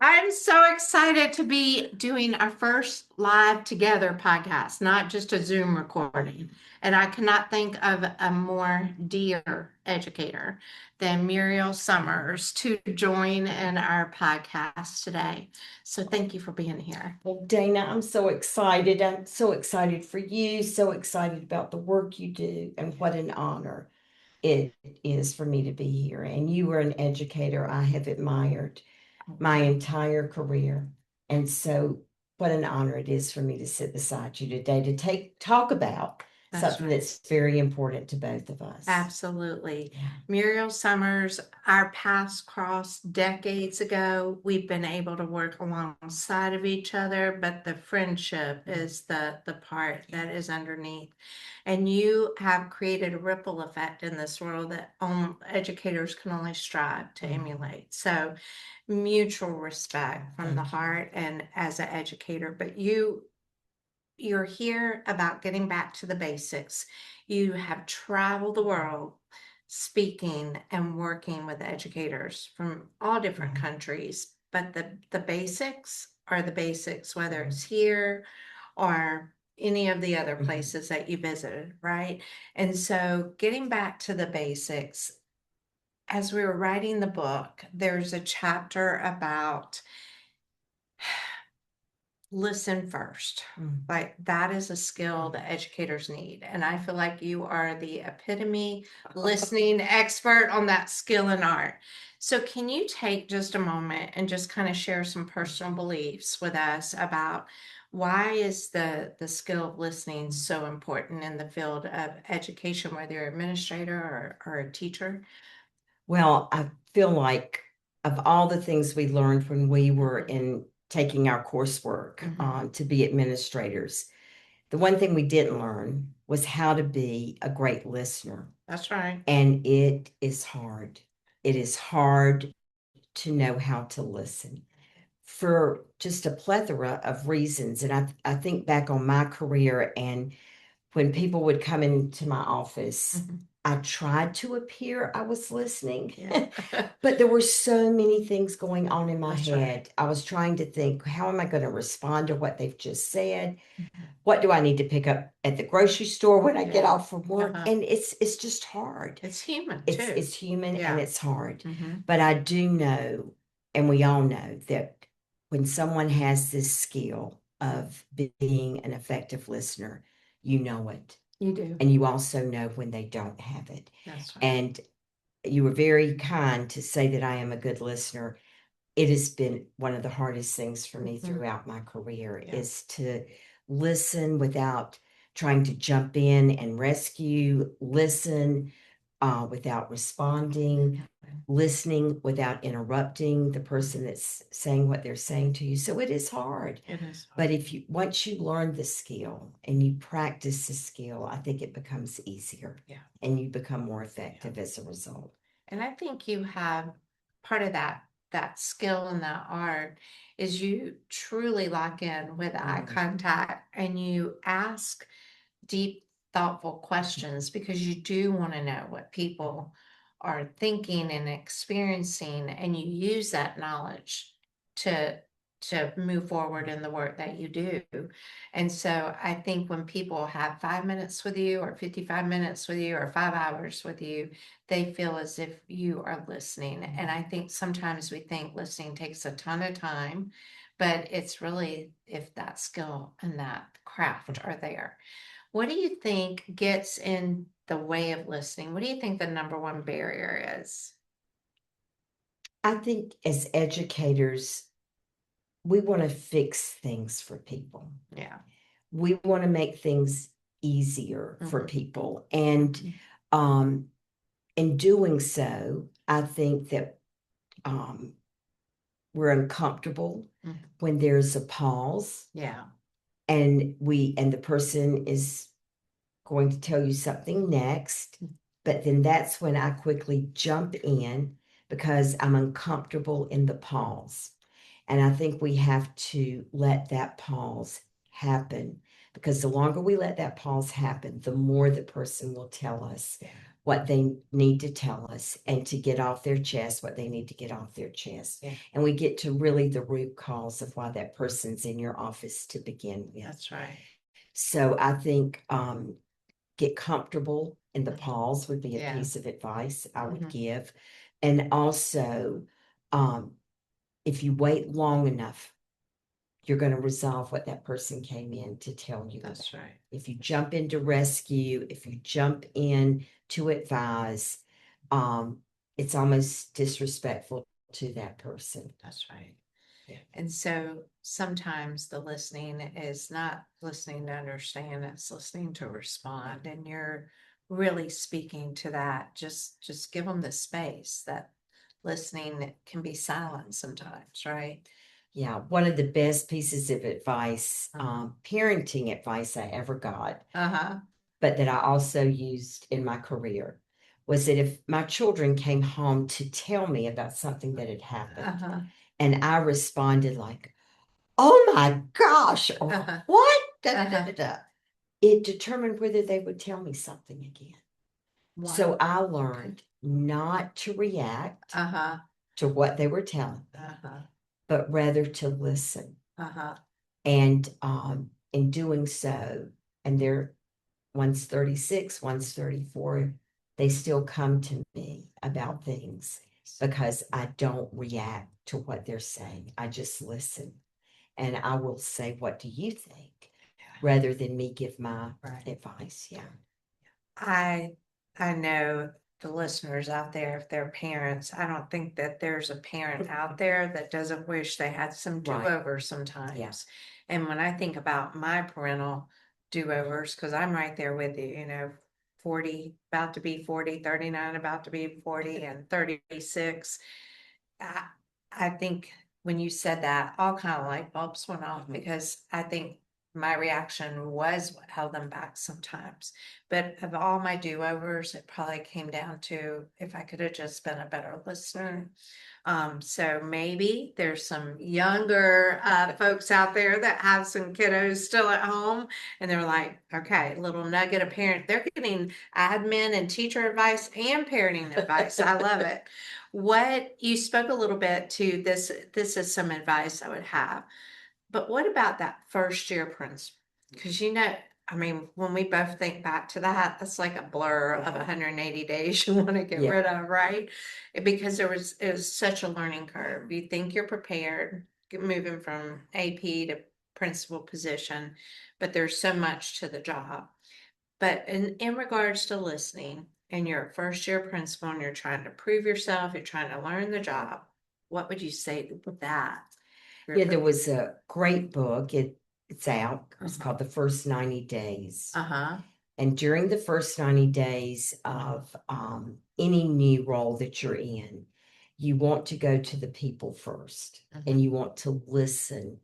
I'm so excited to be doing our first live together podcast, not just a Zoom recording. And I cannot think of a more dear educator than Muriel Summers to join in our podcast today. So thank you for being here. Well, Dana, I'm so excited. I'm so excited for you, so excited about the work you do, and what an honor it is for me to be here. And you were an educator I have admired my entire career. And so what an honor it is for me to sit beside you today to talk about something that's very important to both of us. Absolutely. Yeah. Muriel Summers, our paths crossed decades ago. We've been able to work alongside of each other, but the friendship is the part that is underneath. And you have created a ripple effect in this world that educators can only strive to emulate. So mutual respect from the heart and as an educator, but you're here about getting back to the basics. You have traveled the world speaking and working with educators from all different countries, but the basics are the basics, whether it's here or any of the other places that you visited, right? And so getting back to the basics, as we were writing the book, there's a chapter about listen first. Like that is a skill that educators need. And I feel like you are the epitome listening expert on that skill and art. So can you take just a moment and just kind of share some personal beliefs with us about why is the skill of listening so important in the field of education, whether you're an administrator or a teacher? Well, I feel like of all the things we learned when we were in taking our coursework to be administrators, the one thing we didn't learn was how to be a great listener. That's right. And it is hard. It is hard to know how to listen for just a plethora of reasons. And I think back on my career, and when people would come into my office, I tried to appear I was listening, but there were so many things going on in my head. I was trying to think, how am I going to respond to what they've just said? What do I need to pick up at the grocery store when I get off from work? And it's just hard. It's human too. It's human and it's hard. Mhm. But I do know, and we all know, that when someone has this skill of being an effective listener, you know it. You do. And you also know when they don't have it. That's right. And you were very kind to say that I am a good listener. It has been one of the hardest things for me throughout my career is to listen without trying to jump in and rescue, listen without responding, listening without interrupting the person that's saying what they're saying to you. So it is hard. It is. But if you once you learn the skill and you practice the skill, I think it becomes easier. Yeah. And you become more effective as a result. And I think you have part of that skill and that art is you truly lock in with eye contact and you ask deep, thoughtful questions because you do want to know what people are thinking and experiencing, and you use that knowledge to move forward in the work that you do. And so I think when people have 5 minutes with you or 55 minutes with you or 5 hours with you, they feel as if you are listening. And I think sometimes we think listening takes a ton of time, but it's really if that skill and that craft are there. What do you think gets in the way of listening? What do you think the number one barrier is? I think as educators, we want to fix things for people. Yeah. We want to make things easier for people. And in doing so, I think that we're uncomfortable when there's a pause. Yeah. And the person is going to tell you something next, but then that's when I quickly jump in because I'm uncomfortable in the pause. And I think we have to let that pause happen because the longer we let that pause happen, the more the person will tell us what they need to tell us and to get off their chest what they need to get off their chest. Yeah. And we get to really the root cause of why that person's in your office to begin with. That's right. So I think get comfortable in the pause would be a Yeah. piece of advice I would Mhm. give. And also, if you wait long enough, you're going to resolve what that person came in to tell you. That's about. right. If you jump in to rescue, if you jump in to advise, it's almost disrespectful to that person. That's right. Yeah. And so sometimes the listening is not listening to understand, it's listening to respond. And you're really speaking to that. Just give them the space that listening can be silent sometimes, right? Yeah, one of the best pieces of advice, parenting advice I ever got, Uh-huh. but that I also used in my career, was that if my children came home to tell me about something that had happened, Uh-huh. and I responded like, "Oh my gosh," or Uh-huh. "What?" Da, da, da, da, da. It determined whether they would tell me something again. Wow. So I learned not to react Uh-huh. to what they were telling me, Uh-huh. but rather to listen. Uh-huh. And in doing so, and they're one's 36, one's 34, they still come to me about things because I don't react to what they're saying. I just listen. And I will say, "What do you think?" rather than me give my advice. Yeah. I know the listeners out there, if they're parents, I don't think that there's a parent out there that doesn't wish they had some Right. do-overs sometimes. Yeah. And when I think about my parental do-overs, because I'm right there with you, 40, about to be 40, 39, about to be 40, and 36. I, I think when you said that, all kind of light bulbs went off because I think my reaction was what held them back sometimes. But of all my do-overs, it probably came down to if I could have just been a better listener. So maybe there's some younger folks out there that have some kiddos still at home, and they're like, okay, little nugget of parent. They're getting admin and teacher advice and parenting advice. I love it. What you spoke a little bit to this. This is some advice I would have. But what about that first year principal? Because I mean, when we both think back to that, that's like a blur of 180 days you want to get rid of, right? Because it was such a learning curve. You think you're prepared, moving from AP to principal position, but there's so much to the job. But in regards to listening, and you're a first year principal and you're trying to prove yourself, you're trying to learn the job, what would you say with that? Yeah, there was a great book. It's out. It's called The First 90 Days. Uh-huh. And during the first 90 days of any new role that you're in, you want to go to the people first and you want to listen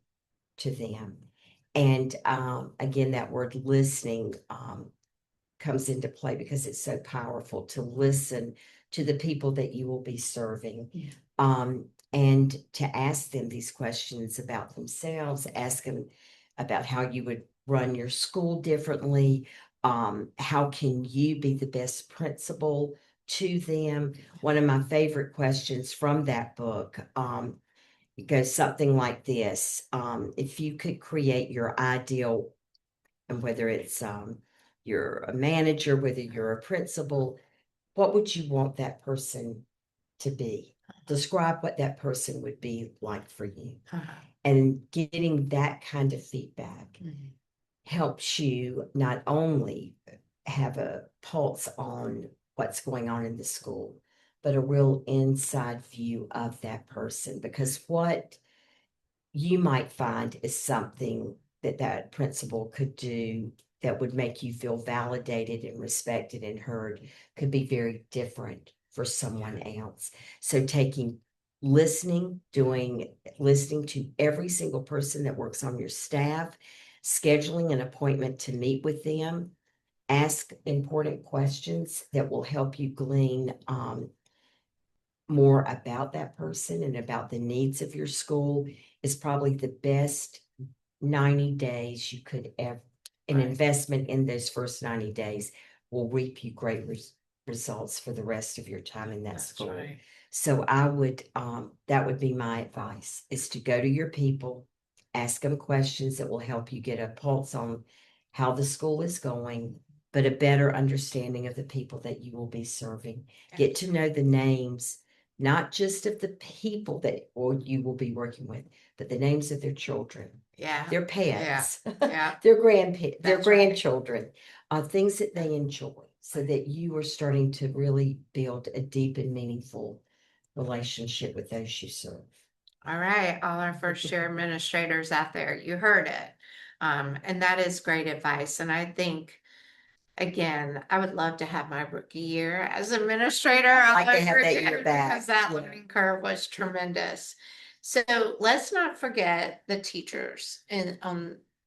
to them. And again, that word listening comes into play because it's so powerful to listen to the people that you will be serving. And to ask them these questions about themselves, ask them about how you would run your school differently. How can you be the best principal to them? One of my favorite questions from that book it goes something like this. If you could create your ideal, and whether it's you're a manager, whether you're a principal, what would you want that person to be? Describe what that person would be like for you. And getting that kind of feedback helps you not only have a pulse on what's going on in the school, but a real inside view of that person. Because what you might find is something that that principal could do that would make you feel validated and respected and heard could be very different for someone else. So listening to every single person that works on your staff, scheduling an appointment to meet with them, ask important questions that will help you glean more about that person and about the needs of your school is probably the best 90 days you could ever. An investment in those first 90 days will reap you great results for the rest of your time in that That's school. right. So I would, that would be my advice, is to go to your people, ask them questions that will help you get a pulse on how the school is going, but a better understanding of the people that you will be serving. Get to know the names, not just of the people that or you will be working with, but the names of their children, Yeah. their pets, Yeah. their That's right. grandchildren, things that they enjoy, so that you are starting to really build a deep and meaningful relationship with those you serve. All right, all our first year administrators out there, you heard it. And that is great advice. And I think, again, I would love to have my rookie year as administrator. I'd all like to those have that years, year back. because that Yeah. learning curve was tremendous. So let's not forget the teachers in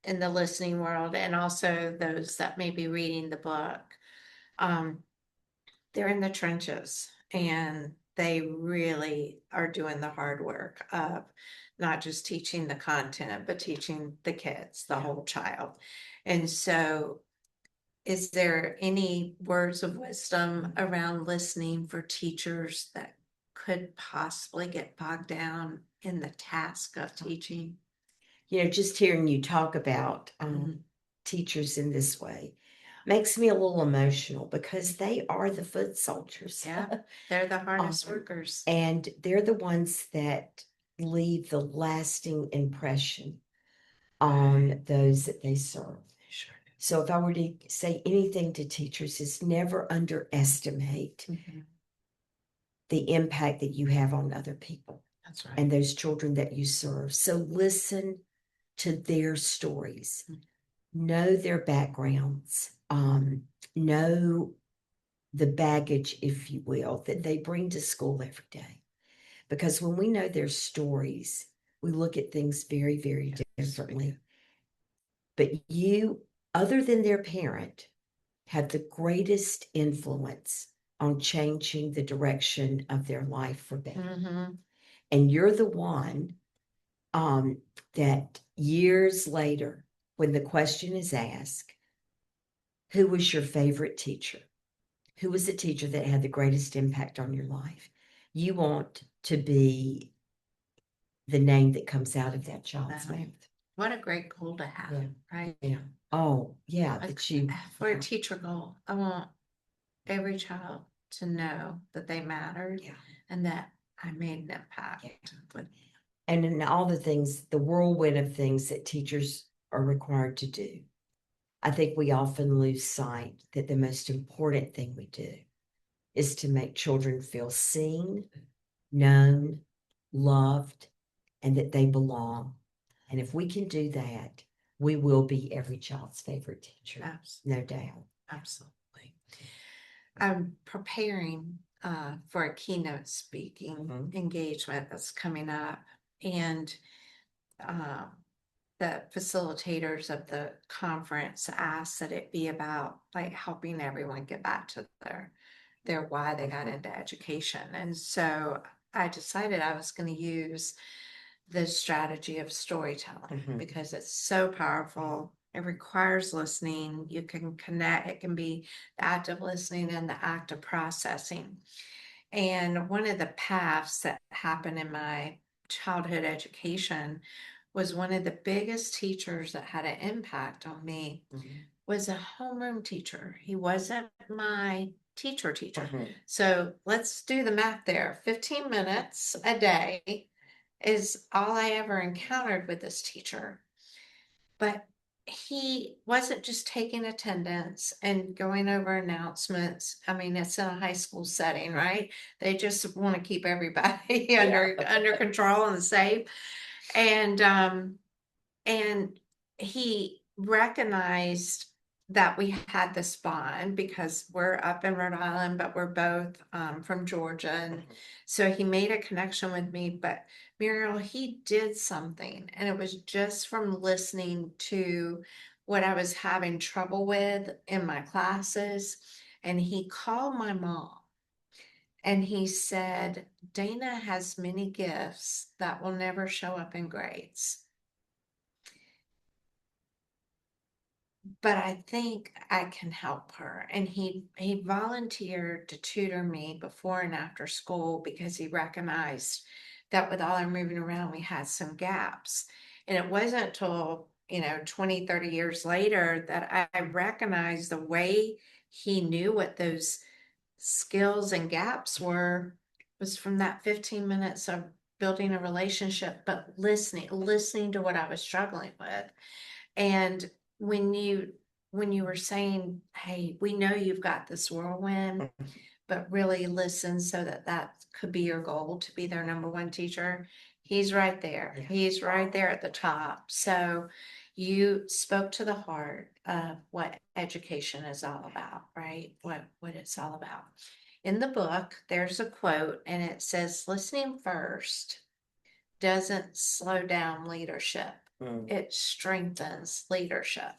the listening world, and also those that may be reading the book. Um, they're in the trenches, and they really are doing the hard work of not just teaching the content, but teaching the kids, the whole child. And so, is there any words of wisdom around listening for teachers that could possibly get bogged down in the task of teaching? Just hearing you talk about teachers in this way makes me a little emotional, because they are the foot soldiers. Yeah, they're the hardest workers. And they're the ones that leave the lasting impression on those that they serve. Sure. So if I were to say anything to teachers, is never underestimate the impact that you have on other people. That's right. And those children that you serve. So listen to their stories, know their backgrounds, know the baggage, if you will, that they bring to school every day. Because when we know their stories, we look at things very, very differently. But you, other than their parent, have the greatest influence on changing the direction of their life for better. And you're the one that years later, when the question is asked, who was your favorite teacher? Who was the teacher that had the greatest impact on your life? You want to be the name that comes out of that child's mouth. What a great goal to have, right? Yeah. Oh, yeah. For a teacher goal, I want every child to know that they mattered and that I made an impact. And in all the things, the whirlwind of things that teachers are required to do, I think we often lose sight that the most important thing we do is to make children feel seen, known, loved, and that they belong. And if we can do that, we will be every child's favorite teacher. Absolutely. No doubt. Absolutely. I'm preparing for a keynote speaking engagement that's coming up, and the facilitators of the conference asked that it be about like helping everyone get back to their why they got into education. And so I decided I was going to use the strategy of storytelling because it's so powerful. It requires listening. You can connect. It can be the act of listening and the act of processing. And one of the paths that happened in my childhood education was one of the biggest teachers that had an impact on me was a homeroom teacher. He wasn't my teacher. So let's do the math there. 15 minutes a day is all I ever encountered with this teacher. But he wasn't just taking attendance and going over announcements. I mean, it's in a high school setting, right? They just want to keep everybody under control and safe. And he recognized that we had this bond because we're up in Rhode Island, but we're both from Georgia. And so he made a connection with me. But Muriel, he did something, and it was just from listening to what I was having trouble with in my classes. And he called my mom and he said, Dana has many gifts that will never show up in grades. but I think I can help her. And he volunteered to tutor me before and after school because he recognized that with all our moving around, we had some gaps. And it wasn't till, 20, 30 years later that I recognized the way he knew what those skills and gaps were was from that 15 minutes of building a relationship, but listening to what I was struggling with. And when you were saying, hey, we know you've got this whirlwind, but really listen so that that could be your goal to be their number one teacher. He's right there. Yeah. He's right there at the top. So you spoke to the heart of what education is all about, right? What it's all about. In the book, there's a quote and it says, listening first doesn't slow down leadership. It strengthens leadership.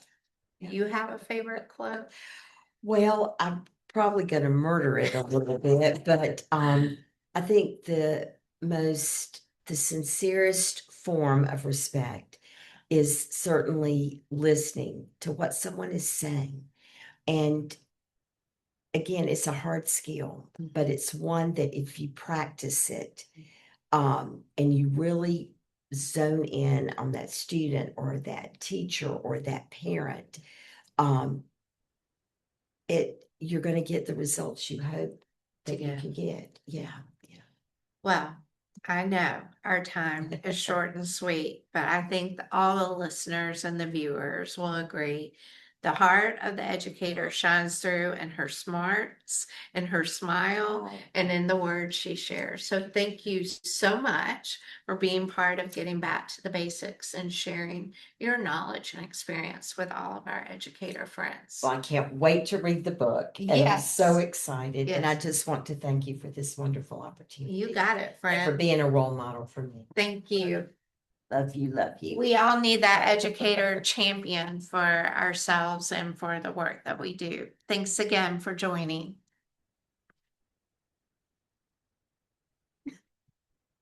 You have a favorite quote? Well, I'm probably going to murder it a little bit, but I think the sincerest form of respect is certainly listening to what someone is saying. And again, it's a hard skill, but it's one that if you practice it, and you really zone in on that student or that teacher or that parent, um, you're going to get the results you hope that you can get. Yeah. Yeah. Well, I know our time is short and sweet, but I think that all the listeners and the viewers will agree. The heart of the educator shines through in her smarts, in her smile, and in the words she shares. So thank you so much for being part of getting back to the basics and sharing your knowledge and experience with all of our educator friends. Well, I can't wait to read the book. And I'm so Yes. excited. And I just want to thank you for this wonderful opportunity. You got it, And for friend. being a role model for me. Thank you. Love you, love you. We all need that educator champion for ourselves and for the work that we do. Thanks again for joining.